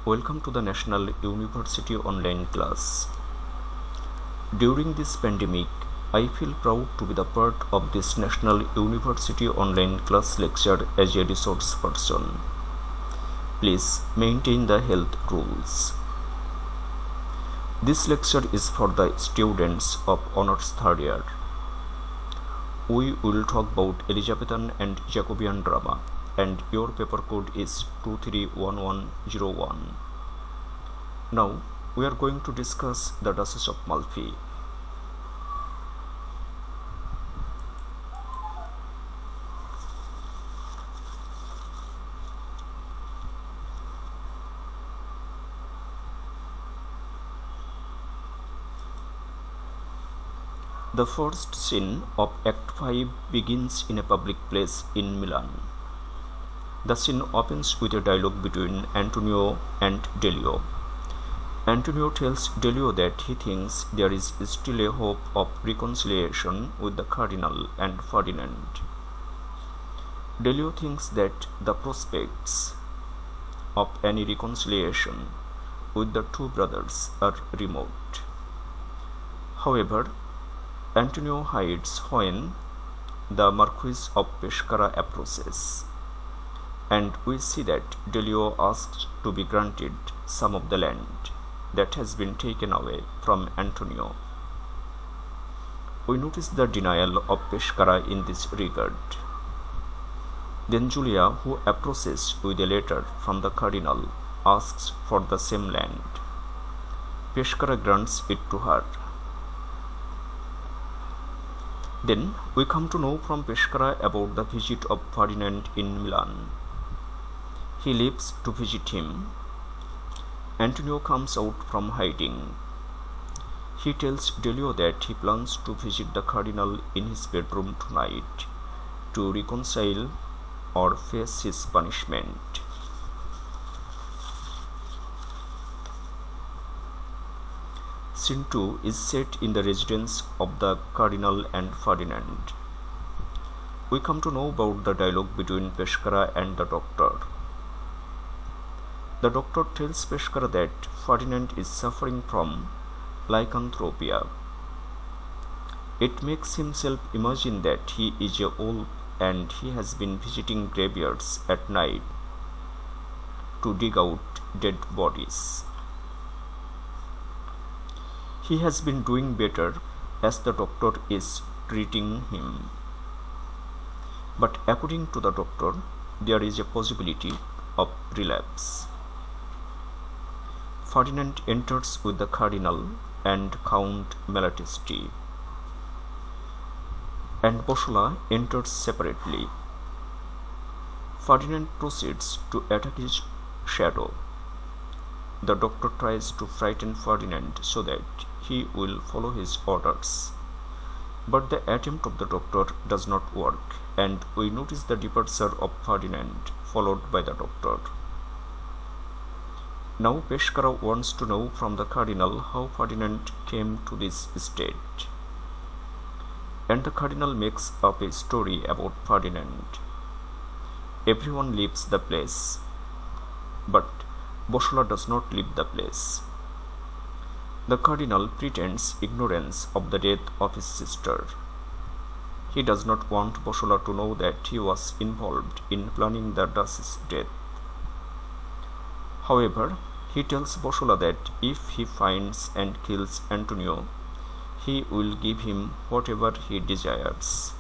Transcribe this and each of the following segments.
Welcome to the National University online class. During this pandemic, I feel proud to be the part of this National University online class lecture as a resource person. Please maintain the health rules. This lecture is for the students of Honours Third Year. We will talk about Elizabethan and Jacobean drama, and your paper code is 231101. Now we are going to discuss the Duchess of Malfi. The first scene of Act 5 begins in a public place in Milan. The scene opens with a dialogue between Antonio and Delio. Antonio tells Delio that he thinks there is still a hope of reconciliation with the Cardinal and Ferdinand. Delio thinks that the prospects of any reconciliation with the two brothers are remote. However, Antonio hides when the Marquis of Pescara approaches, and we see that Delio asks to be granted some of the land that has been taken away from Antonio. We notice the denial of Pescara in this regard. Then Julia, who approaches with a letter from the Cardinal, asks for the same land. Pescara grants it to her. Then we come to know from Pescara about the visit of Ferdinand in Milan. He leaves to visit him. Antonio comes out from hiding. He tells Delio that he plans to visit the Cardinal in his bedroom tonight to reconcile or face his punishment. Scene 2 is set in the residence of the Cardinal and Ferdinand. We come to know about the dialogue between Pescara and the doctor. The doctor tells Pescara that Ferdinand is suffering from lycanthropia. It makes himself imagine that he is a wolf and he has been visiting graveyards at night to dig out dead bodies. He has been doing better as the doctor is treating him. But according to the doctor, there is a possibility of relapse. Ferdinand enters with the Cardinal and Count Malatesti, and Bossola enters separately. Ferdinand proceeds to attack his shadow. The doctor tries to frighten Ferdinand so that he will follow his orders. But the attempt of the doctor does not work, and we notice the departure of Ferdinand, followed by the doctor. Now Pescara wants to know from the Cardinal how Ferdinand came to this state. And the Cardinal makes up a story about Ferdinand. Everyone leaves the place, but Bossola does not leave the place. The Cardinal pretends ignorance of the death of his sister. He does not want Bossola to know that he was involved in planning the Duchess's death. However, he tells Bossola that if he finds and kills Antonio, he will give him whatever he desires.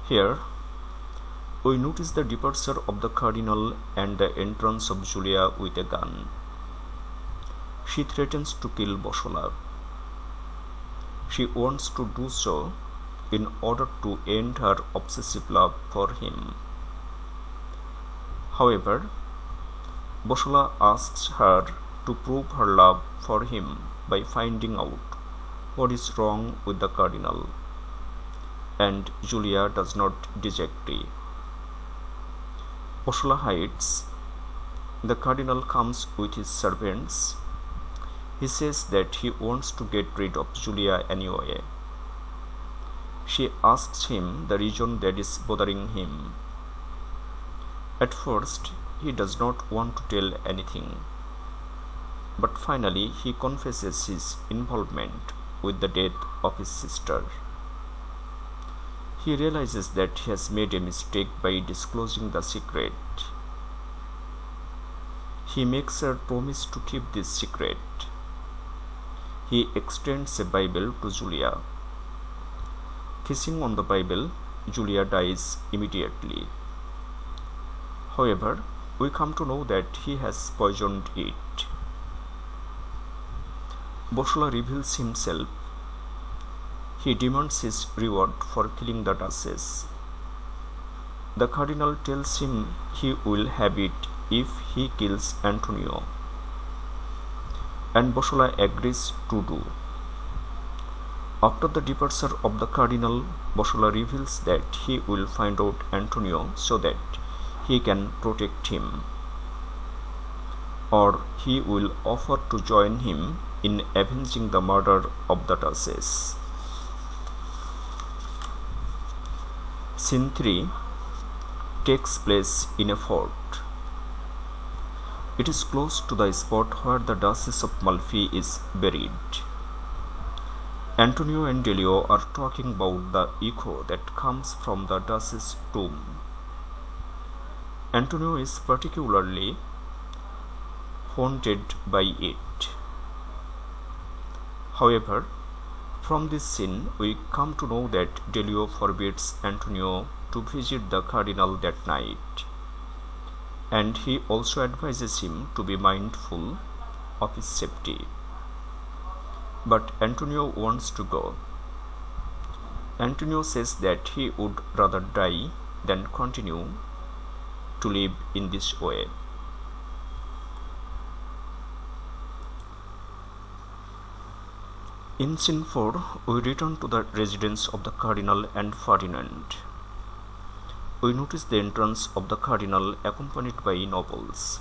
Here, we notice the departure of the Cardinal and the entrance of Julia with a gun. She threatens to kill Bossola. She wants to do so in order to end her obsessive love for him. However, Bossola asks her to prove her love for him by finding out what is wrong with the Cardinal, and Julia does not disagree. Bossola hides. The Cardinal comes with his servants. He says that he wants to get rid of Julia anyway. She asks him the reason that is bothering him. At first, he does not want to tell anything, but finally he confesses his involvement with the death of his sister. He realizes that he has made a mistake by disclosing the secret. He makes her promise to keep this secret. He extends a Bible to Julia. Kissing on the Bible, Julia dies immediately. However, we come to know that he has poisoned it. Boshola reveals himself. He demands his reward for killing the Duchess. The cardinal tells him he will have it if he kills Antonio, and Boshola agrees to do. After the departure of the cardinal, Boshola reveals that he will find out Antonio so that he can protect him, or he will offer to join him in avenging the murder of the Duchess. Scene 3 takes place in a fort. It is close to the spot where the Duchess of Malfi is buried. Antonio and Delio are talking about the echo that comes from the Duchess' tomb. Antonio is particularly haunted by it. However, from this scene, we come to know that Delio forbids Antonio to visit the cardinal that night, and he also advises him to be mindful of his safety. But Antonio wants to go. Antonio says that he would rather die than continue to live in this way. In scene 4, we return to the residence of the Cardinal and Ferdinand. We notice the entrance of the Cardinal accompanied by nobles.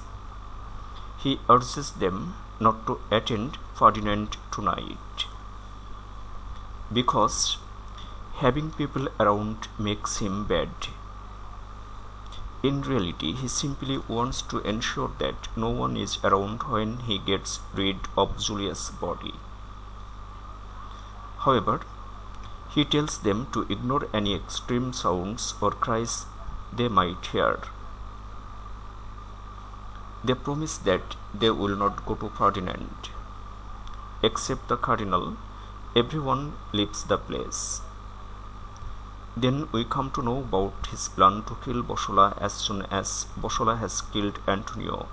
He urges them not to attend Ferdinand tonight, because having people around makes him bad. In reality, he simply wants to ensure that no one is around when he gets rid of Julia's body. However, he tells them to ignore any extreme sounds or cries they might hear. They promise that they will not go to Ferdinand. Except the cardinal, everyone leaves the place. Then we come to know about his plan to kill Boshola as soon as Boshola has killed Antonio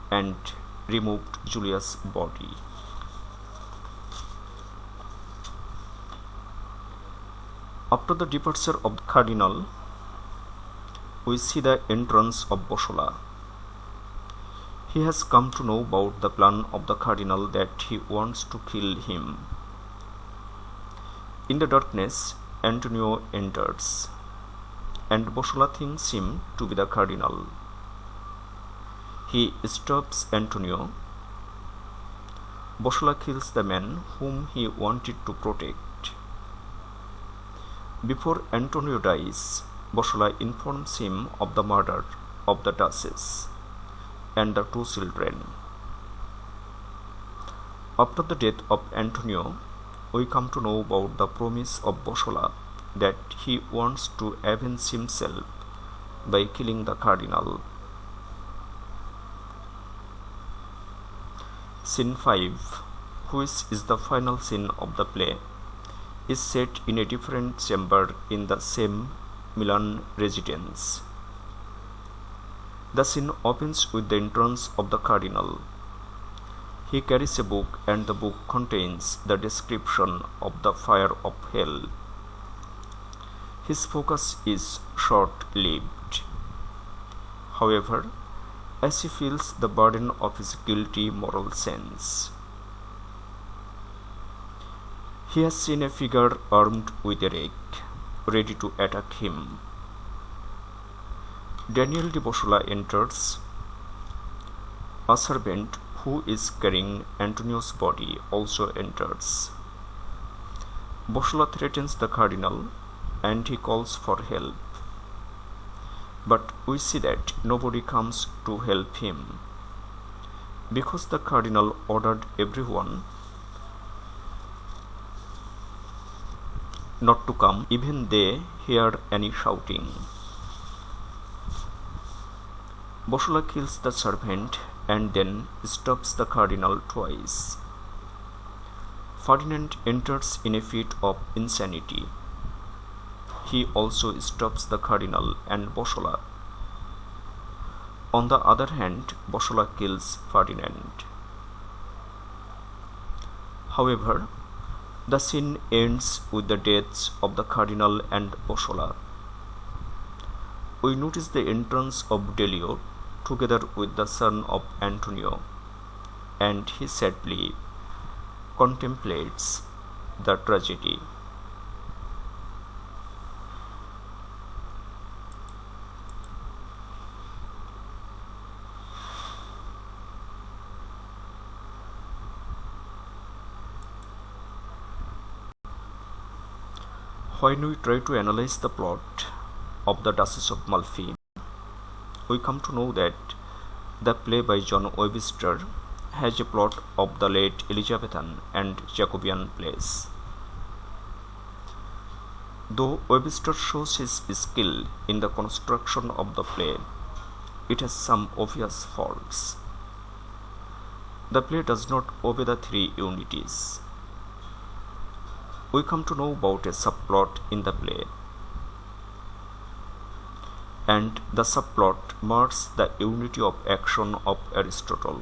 and removed Julia's body. After the departure of the cardinal, we see the entrance of Boshola. He has come to know about the plan of the cardinal that he wants to kill him. In the darkness, Antonio enters, and Boshola thinks him to be the cardinal. He stops Antonio. Boshola kills the man whom he wanted to protect. Before Antonio dies, Boshola informs him of the murder of the Duchess and the two children. After the death of Antonio, we come to know about the promise of Boshola that he wants to avenge himself by killing the cardinal. Scene 5, which is the final scene of the play, is set in a different chamber in the same Milan residence. The scene opens with the entrance of the cardinal. He carries a book, and the book contains the description of the fire of hell. His focus is short-lived. However, as he feels the burden of his guilty moral sense, he has seen a figure armed with a rake, ready to attack him. Daniel de Boshola enters. A servant who is carrying Antonio's body also enters. Boshola threatens the cardinal and he calls for help. But we see that nobody comes to help him, because the cardinal ordered everyone not to come, even they hear any shouting. Bossula kills the servant and then stops the cardinal twice. Ferdinand enters in a fit of insanity. He also stops the cardinal and Bossula. On the other hand, Bossula kills Ferdinand. However, the scene ends with the deaths of the cardinal and Bossula. We notice the entrance of Delio together with the son of Antonio, and he sadly contemplates the tragedy. When we try to analyze the plot of the Duchess of Malfi, we come to know that the play by John Webster has a plot of the late Elizabethan and Jacobean plays. Though Webster shows his skill in the construction of the play, it has some obvious faults. The play does not obey the three unities. We come to know about a subplot in the play, and the subplot marks the unity of action of Aristotle.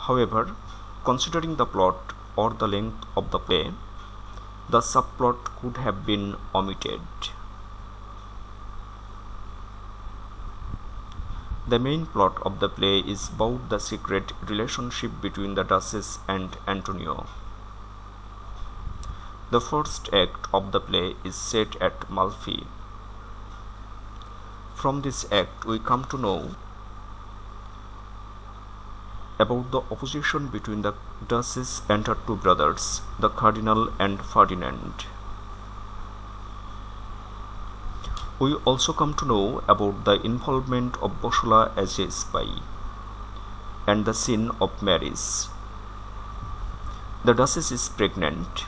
However, considering the plot or the length of the play, the subplot could have been omitted. The main plot of the play is about the secret relationship between the Duchess and Antonio. The first act of the play is set at Malfi. From this act, we come to know about the opposition between the Duchess and her two brothers, the Cardinal and Ferdinand. We also come to know about the involvement of Bossula as a spy and the scene of marriage. The Duchess is pregnant.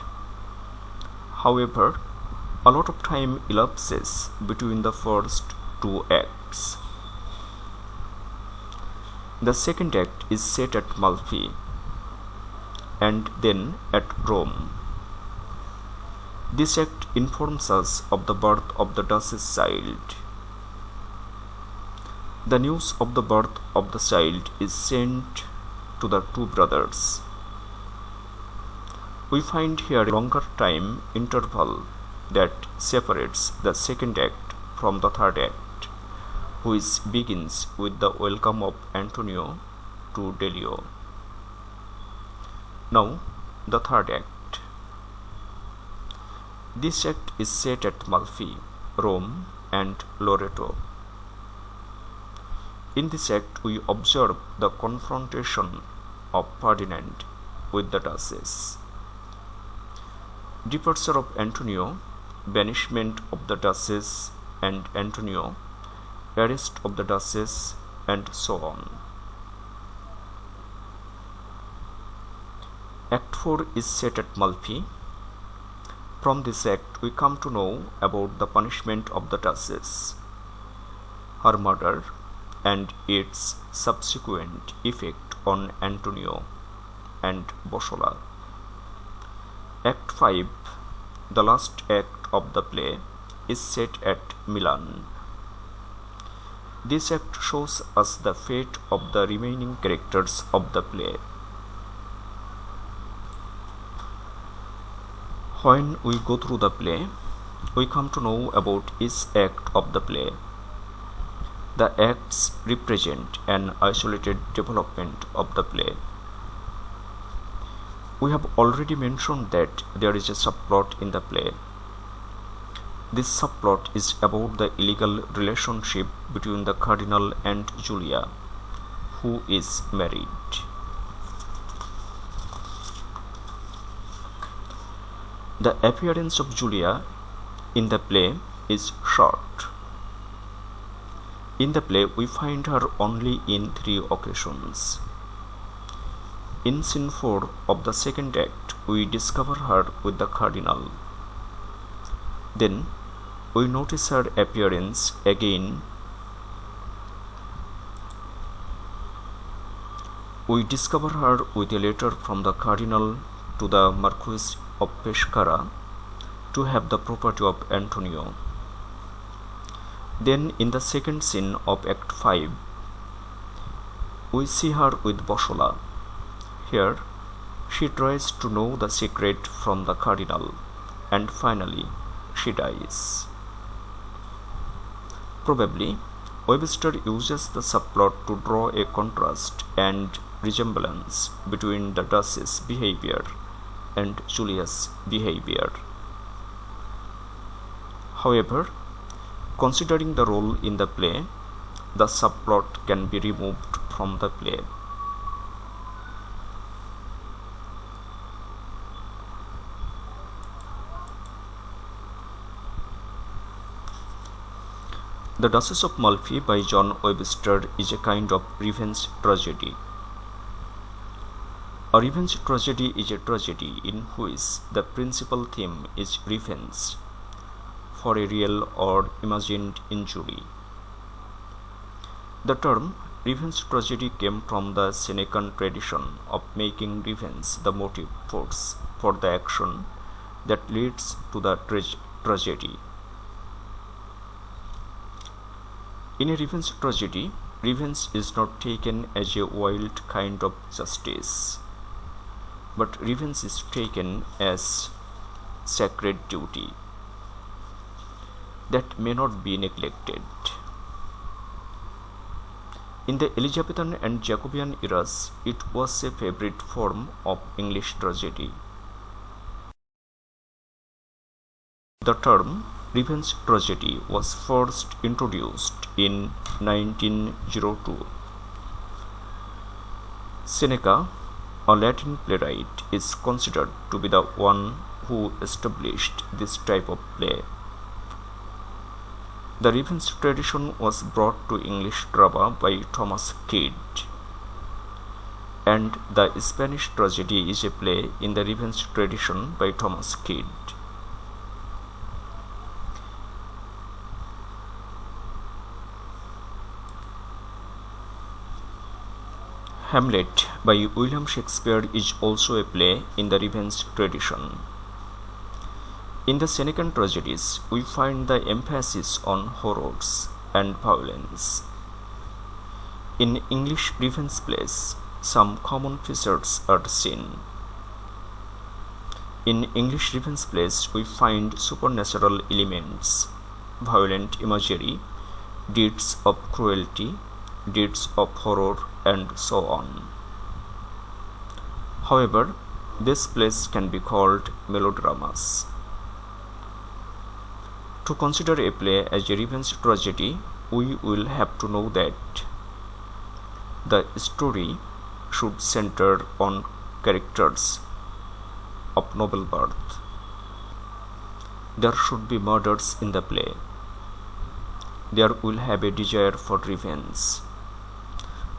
However, a lot of time elapses between the first two acts. The second act is set at Malfi and then at Rome. This act informs us of the birth of the Duchess' child. The news of the birth of the child is sent to the two brothers. We find here a longer time interval that separates the second act from the third act, which begins with the welcome of Antonio to Delio. Now, the third act. This act is set at Malfi, Rome, and Loreto. In this act, we observe the confrontation of Ferdinand with the Duchess. Departure of Antonio, banishment of the Duchess and Antonio, arrest of the Duchess, and so on. Act 4 is set at Malfi. From this act, we come to know about the punishment of the Duchess, her murder, and its subsequent effect on Antonio and Bossula. Act 5, the last act of the play, is set at Milan. This act shows us the fate of the remaining characters of the play. When we go through the play, we come to know about each act of the play. The acts represent an isolated development of the play. We have already mentioned that there is a subplot in the play. This subplot is about the illegal relationship between the Cardinal and Julia, who is married. The appearance of Julia in the play is short. In the play, we find her only in 3 occasions. In scene 4 of the second act, we discover her with the cardinal. Then, we notice her appearance again. We discover her with a letter from the cardinal to the Marquis of Pescara to have the property of Antonio. Then in the second scene of Act 5, we see her with Bossola. Here, she tries to know the secret from the cardinal, and finally, she dies. Probably, Webster uses the subplot to draw a contrast and resemblance between the Duchess' behavior and Julia's behavior. However, considering the role in the play, the subplot can be removed from the play. The Duchess of Malfi by John Webster is a kind of revenge tragedy. A revenge tragedy is a tragedy in which the principal theme is revenge for a real or imagined injury. The term revenge tragedy came from the Senecan tradition of making revenge the motive force for the action that leads to the tragedy. In a revenge tragedy, revenge is not taken as a wild kind of justice, but revenge is taken as sacred duty that may not be neglected. In the Elizabethan and Jacobean eras, it was a favorite form of English tragedy. The term revenge tragedy was first introduced in 1902. Seneca, a Latin playwright, is considered to be the one who established this type of play. The revenge tradition was brought to English drama by Thomas Kyd, and the Spanish tragedy is a play in the revenge tradition by Thomas Kyd. Hamlet by William Shakespeare is also a play in the revenge tradition. In the Senecan tragedies, we find the emphasis on horrors and violence. In English revenge plays, some common features are seen. In English revenge plays, we find supernatural elements, violent imagery, deeds of cruelty, deeds of horror, and so on. However, these plays can be called melodramas. To consider a play as a revenge tragedy, we will have to know that the story should center on characters of noble birth. There should be murders in the play. There will have a desire for revenge.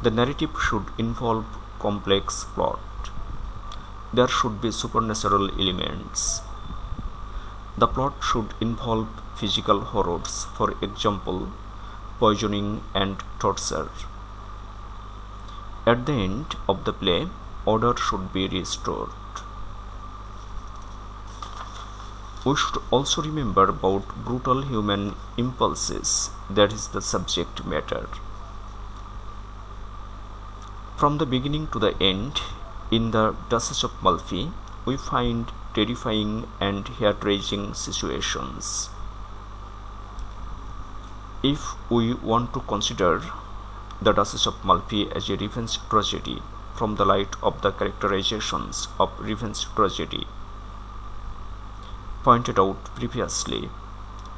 The narrative should involve complex plot. There should be supernatural elements. The plot should involve physical horrors, for example, poisoning and torture. At the end of the play, order should be restored. We should also remember about brutal human impulses, that is the subject matter. From the beginning to the end, in the Duchess of Malfi, we find terrifying and hair-raising situations. If we want to consider the Duchess of Malfi as a revenge tragedy from the light of the characterizations of revenge tragedy pointed out previously,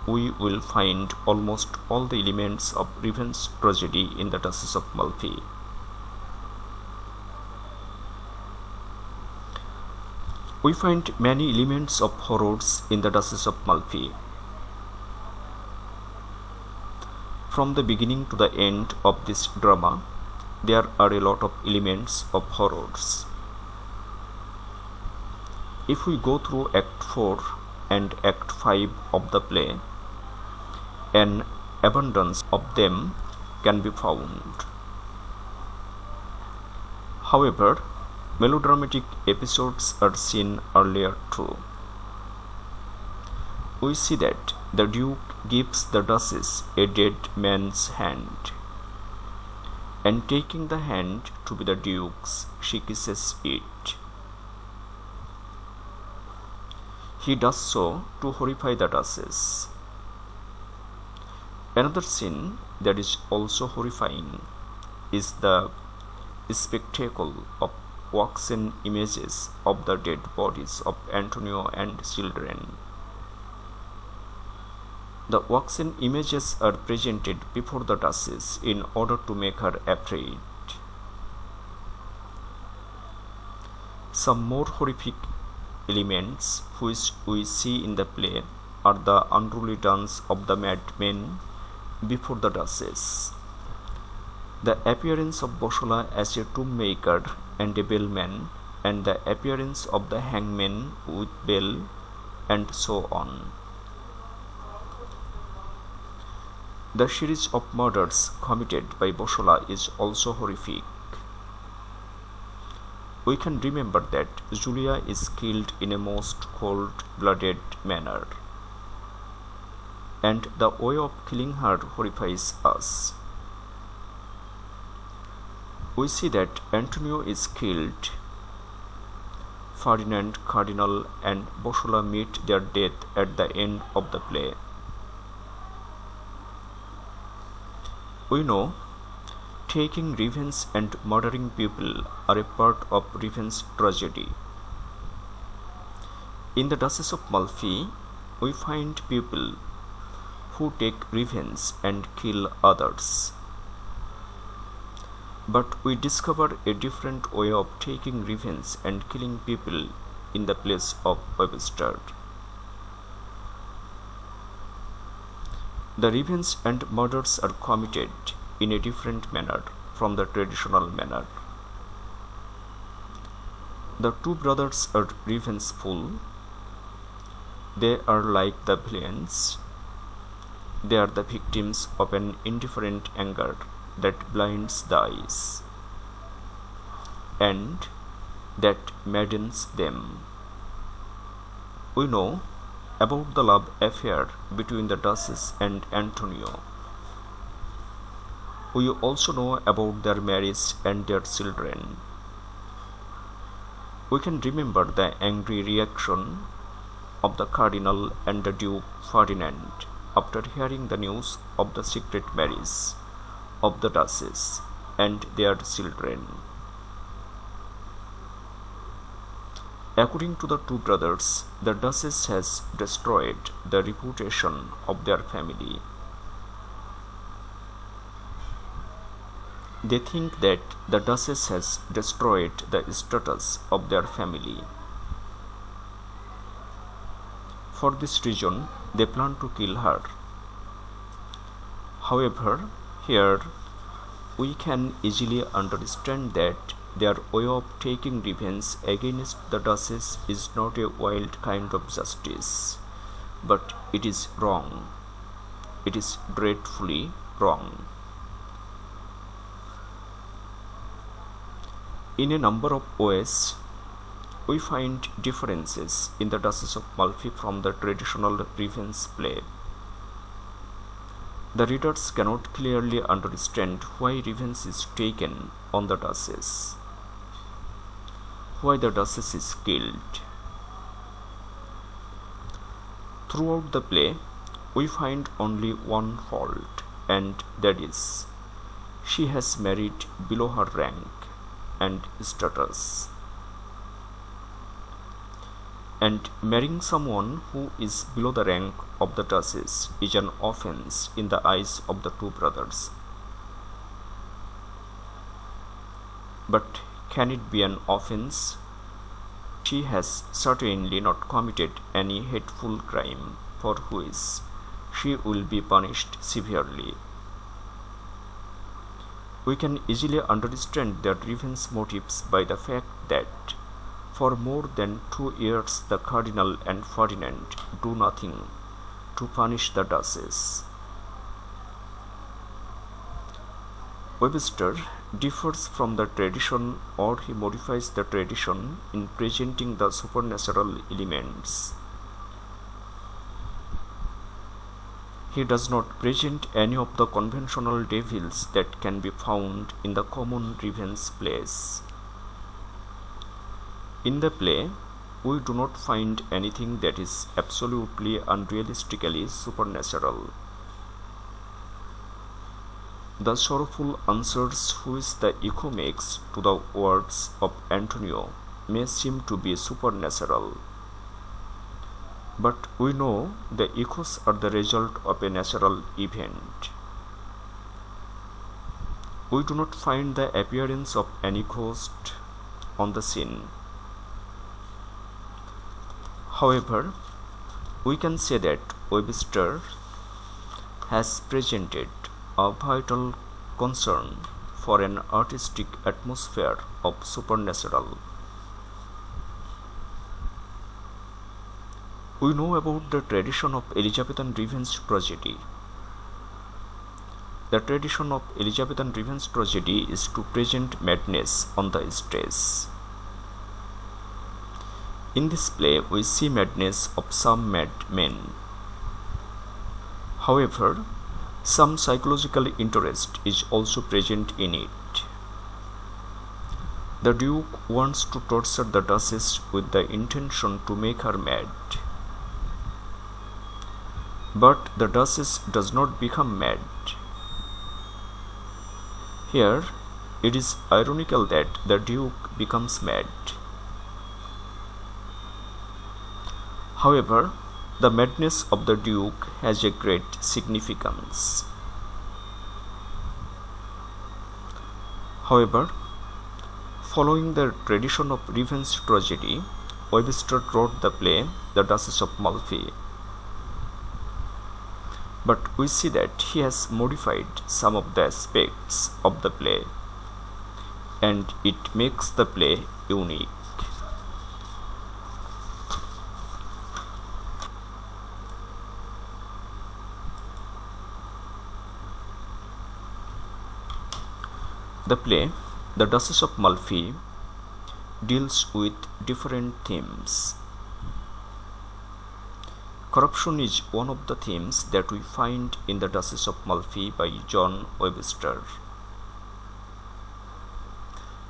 we will find almost all the elements of revenge tragedy in the Duchess of Malfi. We find many elements of horrors in the Duchess of Malfi. From the beginning to the end of this drama, there are a lot of elements of horrors. If we go through Act 4 and Act 5 of the play, an abundance of them can be found. However, melodramatic episodes are seen earlier too. We see that the Duke gives the Duchess a dead man's hand, and taking the hand to be the Duke's, she kisses it. He does so to horrify the Duchess. Another scene that is also horrifying is the spectacle of waxen images of the dead bodies of Antonio and children. The waxen images are presented before the Duchess in order to make her afraid. Some more horrific elements which we see in the play are the unruly dance of the madmen before the Duchess, the appearance of Boshola as a tomb maker and a bellman, and the appearance of the hangman with bell, and so on. The series of murders committed by Boshola is also horrific. We can remember that Julia is killed in a most cold-blooded manner, and the way of killing her horrifies us. We see that Antonio is killed. Ferdinand, Cardinal, and Boshola meet their death at the end of the play. We know taking revenge and murdering people are a part of revenge tragedy. In the Duchess of Malfi, we find people who take revenge and kill others. But we discover a different way of taking revenge and killing people in the place of Webster. The revenge and murders are committed in a different manner from the traditional manner. The two brothers are revengeful. They are like the villains. They are the victims of an indifferent anger that blinds the eyes and that maddens them. We know about the love affair between the Duchess and Antonio. We also know about their marriage and their children. We can remember the angry reaction of the Cardinal and the Duke Ferdinand after hearing the news of the secret marriage of the Duchess and their children. According to the two brothers, the Duchess has destroyed the reputation of their family. They think that the Duchess has destroyed the status of their family. For this reason, they plan to kill her. However, here we can easily understand that their way of taking revenge against the Duchess is not a wild kind of justice, but it is wrong. It is dreadfully wrong. In a number of ways, we find differences in the Duchess of Malfi from the traditional revenge play. The readers cannot clearly understand why revenge is taken on the Duchess, why the Duchess is killed. Throughout the play, we find only one fault, and that is, she has married below her rank and status. And marrying someone who is below the rank of the Duchess is an offense in the eyes of the two brothers. But can it be an offense? She has certainly not committed any hateful crime for which she will be punished severely. We can easily understand their revenge motives by the fact that for more than 2 years the Cardinal and Ferdinand do nothing to punish the Duchess. Webster differs from the tradition, or he modifies the tradition in presenting the supernatural elements. He does not present any of the conventional devils that can be found in the common revenge plays. In the play, we do not find anything that is absolutely unrealistically supernatural. The sorrowful answers which the echo makes to the words of Antonio may seem to be supernatural. But we know the echoes are the result of a natural event. We do not find the appearance of any ghost on the scene. However, we can say that Webster has presented a vital concern for an artistic atmosphere of supernatural. We know about the tradition of Elizabethan revenge tragedy. The tradition of Elizabethan revenge tragedy is to present madness on the stage. In this play, we see madness of some madmen. However, some psychological interest is also present in it. The Duke wants to torture the Duchess with the intention to make her mad. But the Duchess does not become mad. Here, it is ironical that the Duke becomes mad. However, the madness of the Duke has a great significance. However, following the tradition of revenge tragedy, Webster wrote the play The Duchess of Malfi. But we see that he has modified some of the aspects of the play, and it makes the play unique. The play, The Duchess of Malfi, deals with different themes. Corruption is one of the themes that we find in The Duchess of Malfi by John Webster.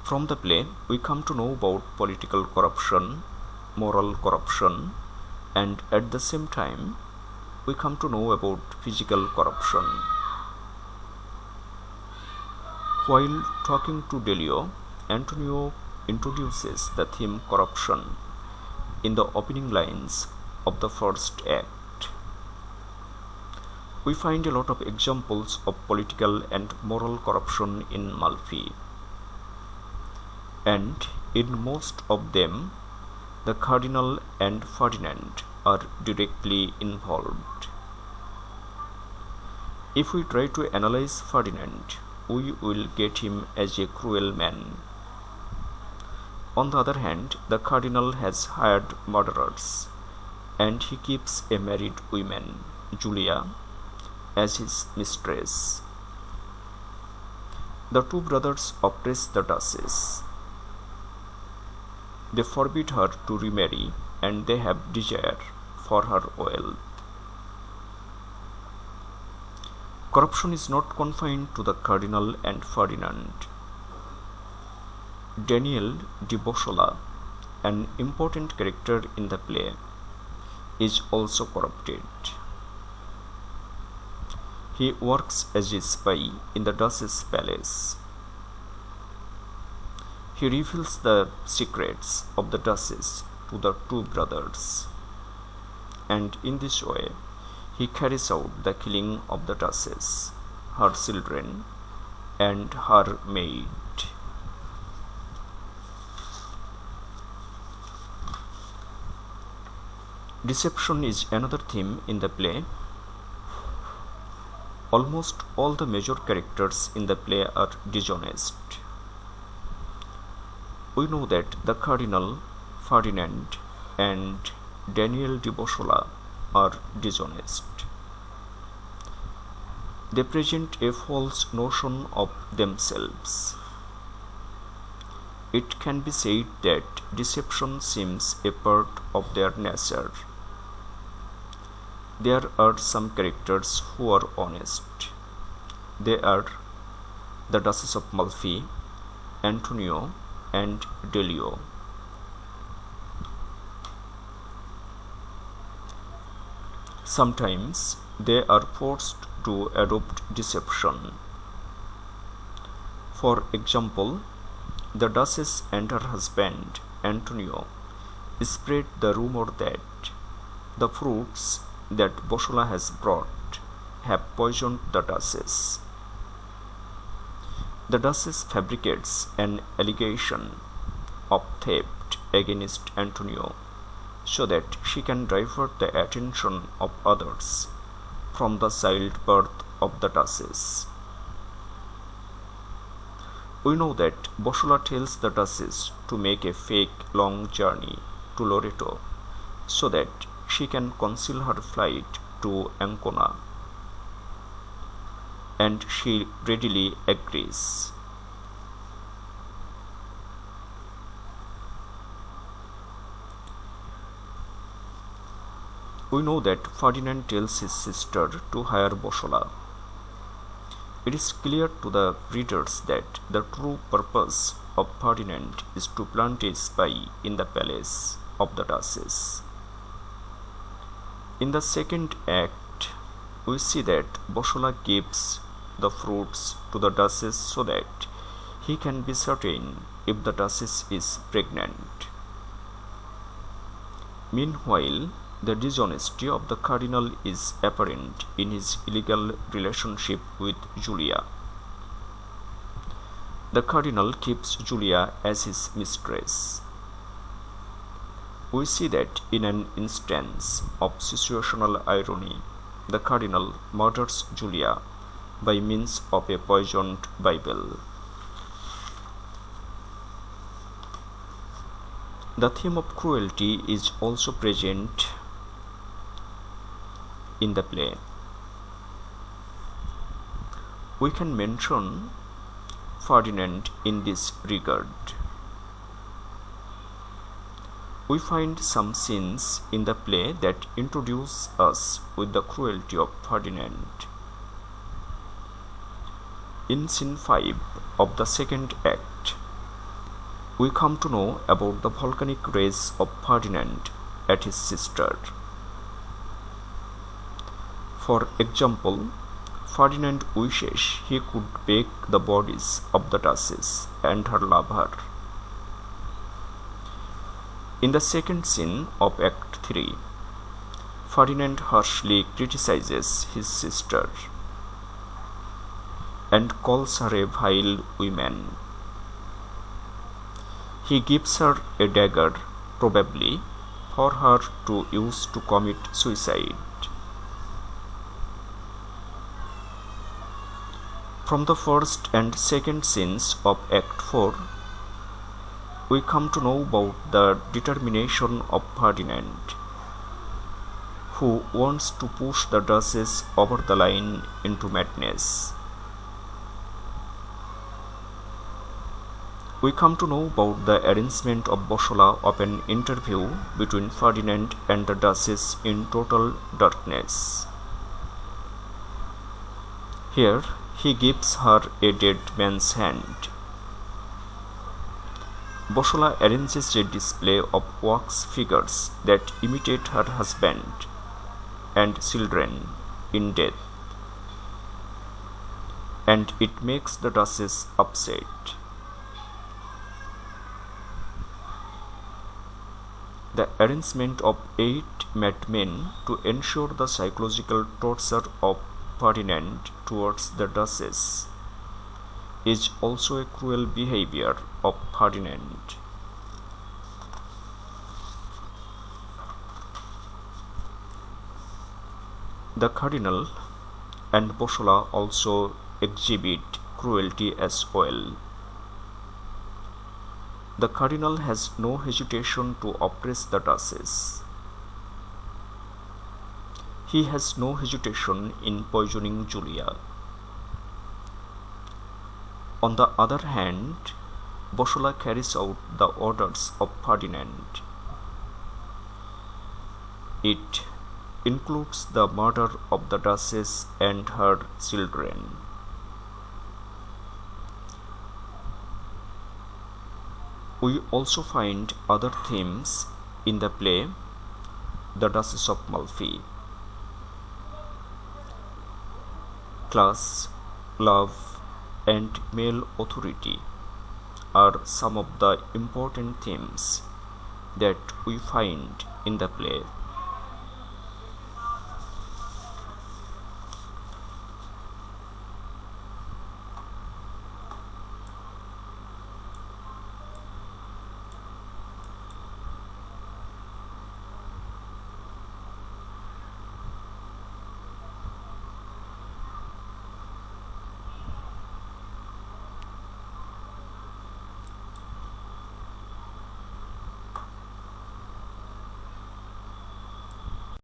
From the play, we come to know about political corruption, moral corruption, and at the same time, we come to know about physical corruption. While talking to Delio, Antonio introduces the theme corruption in the opening lines of the first act. We find a lot of examples of political and moral corruption in Malfi, and in most of them, the Cardinal and Ferdinand are directly involved. If we try to analyze Ferdinand, we will get him as a cruel man. On the other hand, the Cardinal has hired murderers, and he keeps a married woman, Julia, as his mistress. The two brothers oppress the Duchess. They forbid her to remarry, and they have desire for her wealth. Corruption is not confined to the Cardinal and Ferdinand. Daniel de Beausola, an important character in the play, is also corrupted. He works as a spy in the Duchess' palace. He reveals the secrets of the Duchess to the two brothers, and in this way, he carries out the killing of the Duchess, her children, and her maid. Deception is another theme in the play. Almost all the major characters in the play are dishonest. We know that the Cardinal, Ferdinand, and Daniel de Beausoleil are dishonest. They present a false notion of themselves. It can be said that deception seems a part of their nature. There are some characters who are honest. They are the Duchess of Malfi, Antonio, and Delio. Sometimes they are forced to adopt deception. For example, the Duchess and her husband, Antonio, spread the rumor that the fruits that Beausoleil has brought have poisoned the Duchess. The Duchess fabricates an allegation of theft against Antonio so that she can divert the attention of others from the childbirth of the Duchess. We know that Beausoleil tells the Duchess to make a fake long journey to Loreto so that she can conceal her flight to Ancona, and she readily agrees. We know that Ferdinand tells his sister to hire Beausoleil. It is clear to the readers that the true purpose of Ferdinand is to plant a spy in the palace of the Duchess. In the second act, we see that Beausoleil gives the fruits to the Duchess so that he can be certain if the Duchess is pregnant. Meanwhile, the dishonesty of the Cardinal is apparent in his illegal relationship with Julia. The Cardinal keeps Julia as his mistress. We see that in an instance of situational irony, the Cardinal murders Julia by means of a poisoned Bible. The theme of cruelty is also present in the play. We can mention Ferdinand in this regard. We find some scenes in the play that introduce us with the cruelty of Ferdinand. In scene 5 of the second act, we come to know about the volcanic rage of Ferdinand at his sister. For example, Ferdinand wishes he could bake the bodies of the Duchess and her lover. In the second scene of Act 3, Ferdinand harshly criticizes his sister and calls her a vile woman. He gives her a dagger, probably for her to use to commit suicide. From the first and second scenes of Act 4, we come to know about the determination of Ferdinand, who wants to push the Duchess over the line into madness. We come to know about the arrangement of Beausoleil of an interview between Ferdinand and the Duchess in total darkness. Here, he gives her a dead man's hand. Beausoleil arranges a display of wax figures that imitate her husband and children in death, and it makes the Duchess upset. The arrangement of 8 madmen to ensure the psychological torture of Ferdinand towards the Duchess is also a cruel behavior of Ferdinand. The Cardinal and Boshola also exhibit cruelty as well. The cardinal has no hesitation to oppress the Duchess. He has no hesitation in poisoning Julia. On the other hand, Boshola carries out the orders of Ferdinand. It includes the murder of the Duchess and her children. We also find other themes in the play The Duchess of Malfi. Class, love, and male authority are some of the important themes that we find in the play.